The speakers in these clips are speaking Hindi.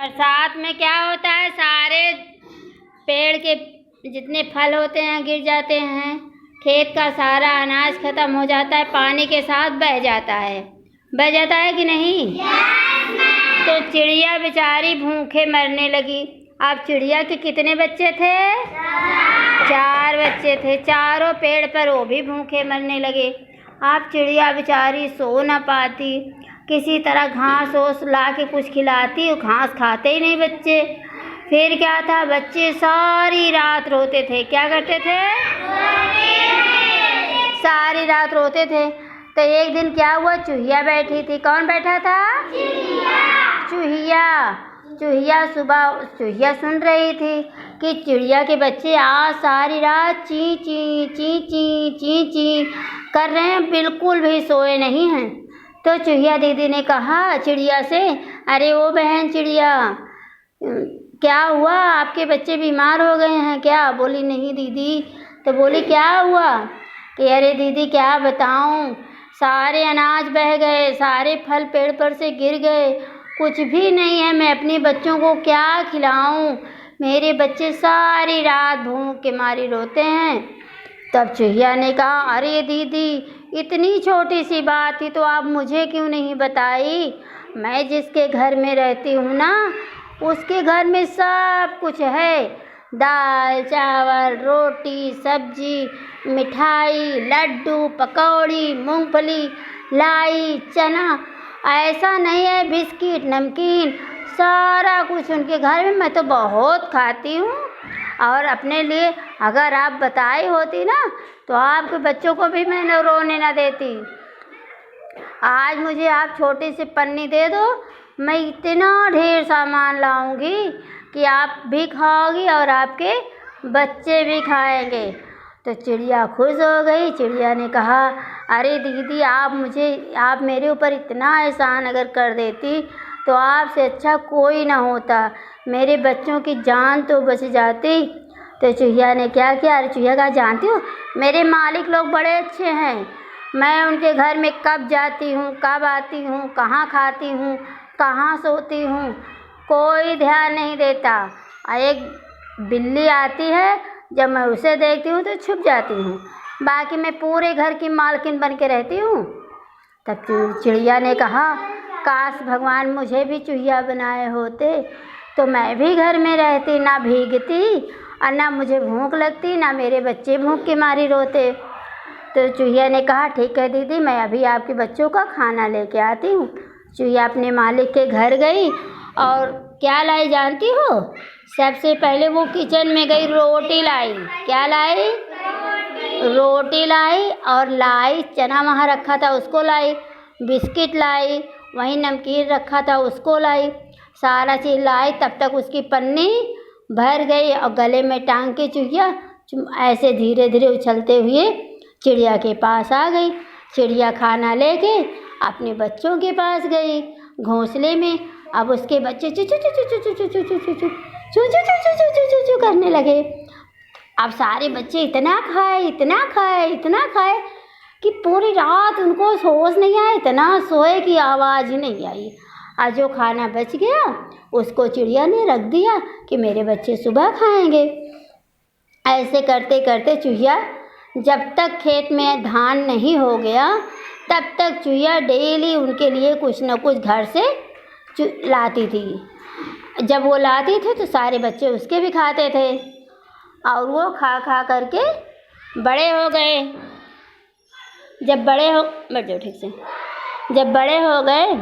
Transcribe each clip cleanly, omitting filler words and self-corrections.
बरसात में क्या होता है, सारे पेड़ के जितने फल होते हैं गिर जाते हैं, खेत का सारा अनाज खत्म हो जाता है, पानी के साथ बह जाता है कि नहीं? तो चिड़िया बेचारी भूखे मरने लगी। अब चिड़िया के कितने बच्चे थे? 4 बच्चे थे। चारों पेड़ पर वो भी भूखे मरने लगे। अब चिड़िया बेचारी सो न पाती, किसी तरह घास ओस ला के कुछ खिलाती, घास खाते ही नहीं बच्चे। फिर क्या था, बच्चे सारी रात रोते थे। क्या करते थे? सारी रात रोते थे। तो एक दिन क्या हुआ, चूहिया बैठी थी। कौन बैठा था? चूहिया सुन रही थी कि चिड़िया के बच्चे आज सारी रात ची ची ची ची ची ची कर रहे हैं, बिल्कुल भी सोए नहीं हैं। तो चूहिया दीदी ने कहा चिड़िया से, अरे ओ बहन चिड़िया, क्या हुआ, आपके बच्चे बीमार हो गए हैं क्या? बोली नहीं दीदी। तो बोली क्या हुआ? कि अरे दीदी क्या बताऊं, सारे अनाज बह गए, सारे फल पेड़ पर से गिर गए, कुछ भी नहीं है, मैं अपने बच्चों को क्या खिलाऊं, मेरे बच्चे सारी रात भूख के मारे रोते हैं। तब चूहिया ने कहा, अरे दीदी इतनी छोटी सी बात थी तो आप मुझे क्यों नहीं बताई? मैं जिसके घर में रहती हूँ ना, उसके घर में सब कुछ है, दाल चावल रोटी सब्जी मिठाई लड्डू पकौड़ी मूंगफली लाई चना, ऐसा नहीं है बिस्किट नमकीन, सारा कुछ उनके घर में। मैं तो बहुत खाती हूँ, और अपने लिए अगर आप बताई होती ना तो आपके बच्चों को भी मैं रोने ना देती। आज मुझे आप छोटी सी पन्नी दे दो, मैं इतना ढेर सामान लाऊंगी कि आप भी खाओगी और आपके बच्चे भी खाएंगे। तो चिड़िया खुश हो गई। चिड़िया ने कहा, अरे दीदी आप मेरे ऊपर इतना एहसान अगर कर देती तो आपसे अच्छा कोई ना होता, मेरे बच्चों की जान तो बच जाती। तो चूहिया ने क्या किया, अरे चूहिया कहा, जानती हो मेरे मालिक लोग बड़े अच्छे हैं, मैं उनके घर में कब जाती हूँ कब आती हूँ, कहाँ खाती हूँ कहाँ सोती हूँ, कोई ध्यान नहीं देता। एक बिल्ली आती है, जब मैं उसे देखती हूँ तो छुप जाती हूँ, बाकी मैं पूरे घर की मालकिन बन के रहती हूँ। तब चिड़िया ने कहा, काश भगवान मुझे भी चूहिया बनाए होते तो मैं भी घर में रहती, ना भीगती और ना मुझे भूख लगती, ना मेरे बच्चे भूख के मारे रोते। तो चूहिया ने कहा, ठीक है दीदी, मैं अभी आपके बच्चों का खाना लेके आती हूँ। चूहिया अपने मालिक के घर गई और क्या लाई जानती हो? सबसे पहले वो किचन में गई, रोटी लाई। क्या लाई? रोटी लाई, और लाई चना वहाँ रखा था उसको लाई, बिस्किट लाई, वहीं नमकीन रखा था उसको लाई, सारा चीज़ लाई। तब तक उसकी पन्नी भर गई और गले में टांग के चूहिया ऐसे धीरे धीरे उछलते हुए चिड़िया के पास आ गई। चिड़िया खाना लेके अपने बच्चों के पास गई घोंसले में। अब उसके बच्चे चू चू चू चू चू चू चू चू चू चू चू चू चू चू चू करने लगे। अब सारे बच्चे इतना खाए कि पूरी रात उनको होश नहीं आया, इतना सोए कि आवाज़ ही नहीं आई। आज जो खाना बच गया उसको चिड़िया ने रख दिया कि मेरे बच्चे सुबह खाएंगे। ऐसे करते करते चूहिया जब तक खेत में धान नहीं हो गया तब तक चूहिया डेली उनके लिए कुछ न कुछ घर से लाती थी। जब वो लाती थी तो सारे बच्चे उसके भी खाते थे और वो खा खा करके बड़े हो गए। जब बड़े हो गए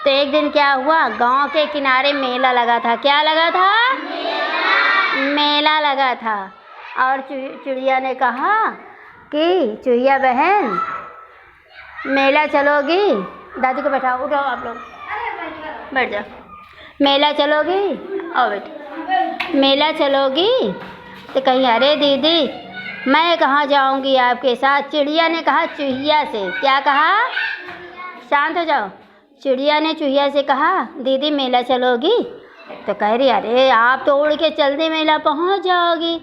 तो एक दिन क्या हुआ, गांव के किनारे मेला लगा था। क्या लगा था? मेला लगा था। और चिड़िया ने कहा कि चूहिया बहन मेला चलोगी? दादी को बैठाओ, उठाओ आप लोग, बैठ जाओ। मेला चलोगी? आओ बेटा, मेला चलोगी? तो कहीं अरे दीदी मैं कहाँ जाऊँगी आपके साथ। चिड़िया ने कहा चूहिया से, क्या कहा? शांत हो जाओ। चिड़िया ने चूहिया से कहा, दीदी मेला चलोगी? तो कह रही, अरे आप तो उड़ के जल्दी मेला पहुँच जाओगी,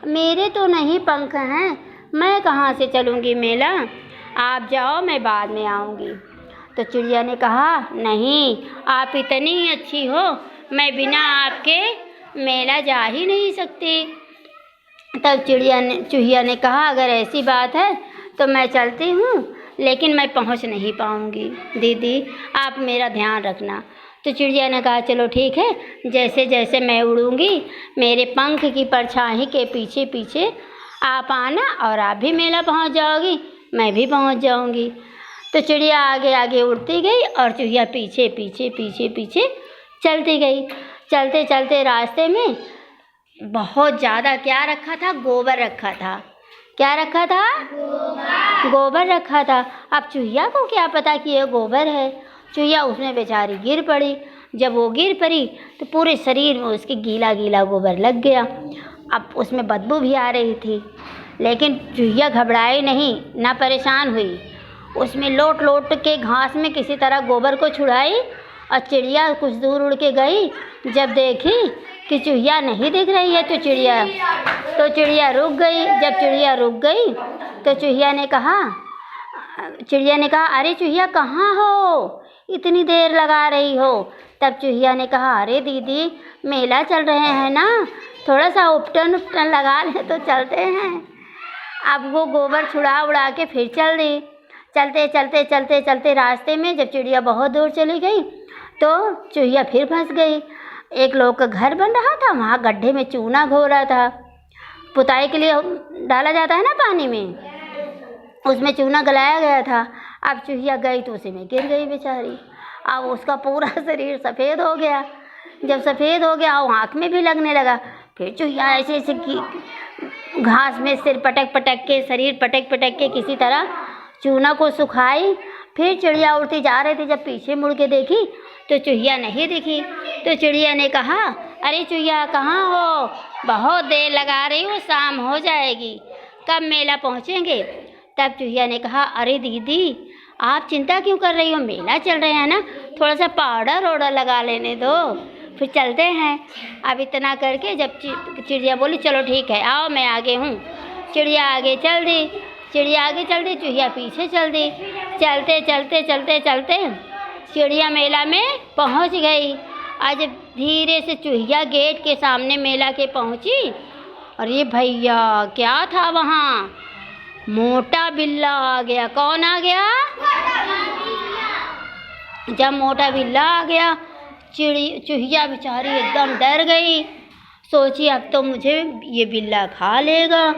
मेरे तो नहीं पंख हैं, मैं कहाँ से चलूँगी मेला, आप जाओ मैं बाद में आऊँगी। तो चिड़िया ने कहा नहीं, आप इतनी अच्छी हो, मैं बिना आपके मेला जा ही नहीं सकती। तब चूहिया ने कहा अगर ऐसी बात है तो मैं चलती हूँ, लेकिन मैं पहुँच नहीं पाऊँगी। दीदी आप मेरा ध्यान रखना। तो चिड़िया ने कहा चलो ठीक है, जैसे जैसे मैं उड़ूँगी मेरे पंख की परछाई के पीछे पीछे आप आना और आप भी मेला पहुँच जाओगी, मैं भी पहुँच जाऊँगी। तो चिड़िया आगे आगे उड़ती गई और चूहिया पीछे पीछे पीछे पीछे चलती गई। चलते चलते रास्ते में बहुत ज़्यादा क्या रखा था, गोबर रखा था। क्या रखा था? गोबर रखा था। अब चूहिया को क्या पता कि ये गोबर है। चूहिया उसमें बेचारी गिर पड़ी। जब वो गिर पड़ी तो पूरे शरीर में उसके गीला गीला गोबर लग गया। अब उसमें बदबू भी आ रही थी, लेकिन चूहिया घबराई नहीं, ना परेशान हुई। उसमें लोट लोट के घास में किसी तरह गोबर को छुड़ाई और चिड़िया कुछ दूर उड़ के गई। जब देखी कि चूहिया नहीं दिख रही है तो चिड़िया रुक गई। जब चिड़िया रुक गई तो चिड़िया ने कहा अरे चूहिया कहाँ हो, इतनी देर लगा रही हो। तब चूहिया ने कहा अरे दीदी मेला चल रहे हैं ना, थोड़ा सा उपटन लगा ले तो चलते हैं। अब वो गोबर छुड़ा उड़ा के फिर चल दी। चलते चलते चलते चलते रास्ते में जब चिड़िया बहुत दूर चली गई तो चूहिया फिर फंस गई। एक लोग का घर बन रहा था, वहाँ गड्ढे में चूना घोरा था। पुताई के लिए डाला जाता है ना पानी में, उसमें चूना गलाया गया था। अब चूहिया गई तो उसी में गिर गई बेचारी। अब उसका पूरा शरीर सफ़ेद हो गया। जब सफ़ेद हो गया वो आँख में भी लगने लगा। फिर चूहिया ऐसे ऐसे घास में सिर पटक पटक के, शरीर पटक पटक के किसी तरह चूना को सुखाई। फिर चिड़िया उड़ती जा रही थी। जब पीछे मुड़ के देखी तो चूहिया नहीं दिखी। तो चिड़िया ने कहा अरे चूहिया कहाँ हो, बहुत देर लगा रही हो, शाम हो जाएगी, कब मेला पहुँचेंगे। तब चूहिया ने कहा अरे दीदी आप चिंता क्यों कर रही हो, मेला चल रहे हैं ना, थोड़ा सा पाउडर वाउडर लगा लेने दो, फिर चलते हैं। अब इतना करके जब चिड़िया बोली चलो ठीक है आओ मैं आगे हूँ। चिड़िया आगे चल दी, चूहिया पीछे चल दी। चलते चलते चलते चलते चिड़िया मेला में पहुंच गई। आज धीरे से चूहिया गेट के सामने मेला के पहुंची। अरे भैया क्या था वहाँ, मोटा बिल्ला आ गया। कौन आ गया? जब मोटा बिल्ला आ गया चूहिया बेचारी एकदम डर गई। सोची अब तो मुझे ये बिल्ला खा लेगा।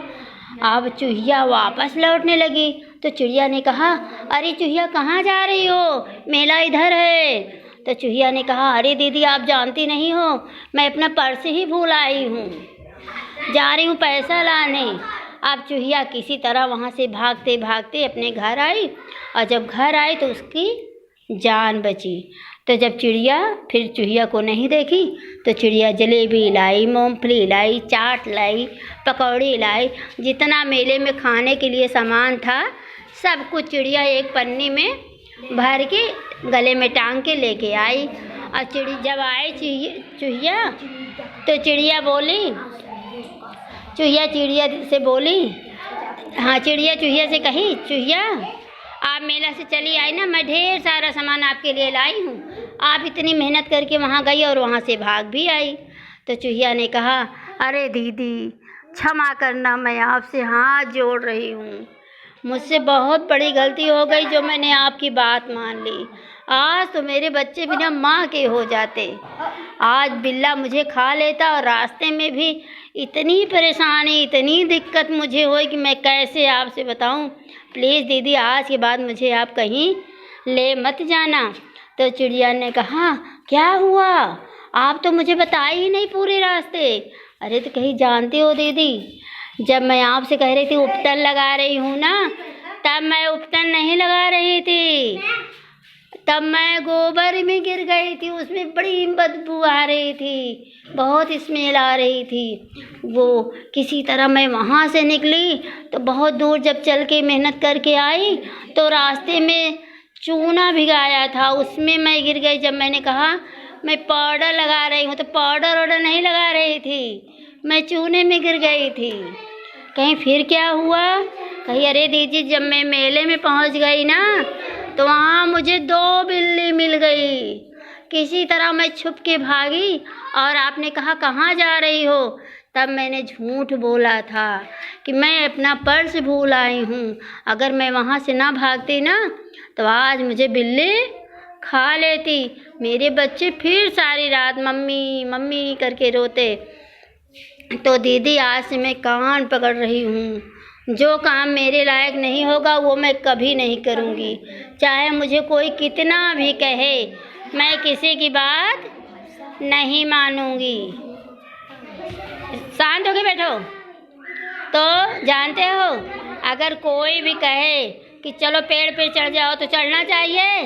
अब चूहिया वापस लौटने लगी तो चिड़िया ने कहा अरे चूहिया कहाँ जा रही हो, मेला इधर है। तो चूहिया ने कहा अरे दीदी आप जानती नहीं हो, मैं अपना पर्स ही भूल आई हूँ, जा रही हूँ पैसा लाने। अब चूहिया किसी तरह वहाँ से भागते भागते अपने घर आई और जब घर आई तो उसकी जान बची। तो जब चिड़िया फिर चूहिया को नहीं देखी तो चिड़िया जलेबी लाई, मूंगफली लाई, चाट लाई, पकौड़ी लाई, जितना मेले में खाने के लिए सामान था सब कुछ चिड़िया एक पन्नी में भर के गले में टांग के लेके आई। और जब आई चूहिया तो चिड़िया से बोली हाँ चिड़िया चूहिया से कही चूहिया आप मेला से चली आई ना, मैं ढेर सारा सामान आपके लिए लाई हूँ, आप इतनी मेहनत करके वहाँ गई और वहाँ से भाग भी आई। तो चूहिया ने कहा अरे दीदी क्षमा करना, मैं आपसे हाथ जोड़ रही हूँ, मुझसे बहुत बड़ी गलती हो गई जो मैंने आपकी बात मान ली। आज तो मेरे बच्चे बिना माँ के हो जाते, आज बिल्ला मुझे खा लेता और रास्ते में भी इतनी परेशानी इतनी दिक्कत मुझे हुई कि मैं कैसे आपसे बताऊं। प्लीज़ दीदी आज के बाद मुझे आप कहीं ले मत जाना। तो चिड़िया ने कहा क्या हुआ, आप तो मुझे बताए ही नहीं पूरे रास्ते। अरे तो कहीं जानती हो दीदी, जब मैं आपसे कह रही थी उपटन लगा रही हूँ ना, तब मैं उपटन नहीं लगा रही थी, तब मैं गोबर में गिर गई थी, उसमें बड़ी बदबू आ रही थी, बहुत स्मेल आ रही थी। वो किसी तरह मैं वहाँ से निकली तो बहुत दूर जब चल के मेहनत करके आई तो रास्ते में चूना भिगाया था, उसमें मैं गिर गई। जब मैंने कहा मैं पाउडर लगा रही हूँ तो पाउडर वाउडर नहीं लगा रही थी, मैं चूने में गिर गई थी। कहीं फिर क्या हुआ, कहीं अरे दीदी जब मैं मेले में पहुँच गई ना तो वहाँ मुझे 2 बिल्ली मिल गई। किसी तरह मैं छुप के भागी और आपने कहा कहाँ जा रही हो? तब मैंने झूठ बोला था कि मैं अपना पर्स भूल आई हूँ। अगर मैं वहाँ से ना भागती ना तो आज मुझे बिल्ली खा लेती। मेरे बच्चे फिर सारी रात मम्मी मम्मी करके रोते। तो दीदी आज से मैं कान पकड़ रही हूँ, जो काम मेरे लायक नहीं होगा वो मैं कभी नहीं करूँगी। चाहे मुझे कोई कितना भी कहे, मैं किसी की बात नहीं मानूंगी। शांत होके बैठो। तो जानते हो, अगर कोई भी कहे कि चलो पेड़ पे चढ़ जाओ तो चढ़ना चाहिए?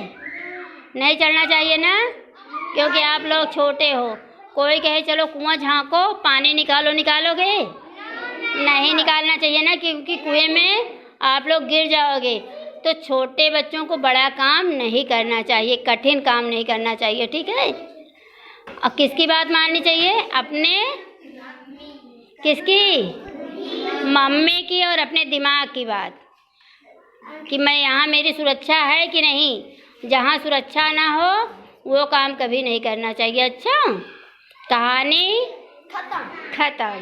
नहीं चढ़ना चाहिए ना, क्योंकि आप लोग छोटे हो। कोई कहे चलो कुआं झांको, पानी निकालो, निकालोगे? नहीं निकालना चाहिए ना, क्योंकि कुएं में आप लोग गिर जाओगे। तो छोटे बच्चों को बड़ा काम नहीं करना चाहिए, कठिन काम नहीं करना चाहिए, ठीक है? और किसकी बात माननी चाहिए? अपने किसकी? मम्मी की और अपने दिमाग की बात, कि मैं यहाँ मेरी सुरक्षा है कि नहीं। जहाँ सुरक्षा ना हो वो काम कभी नहीं करना चाहिए। अच्छा, कहानी खत्म।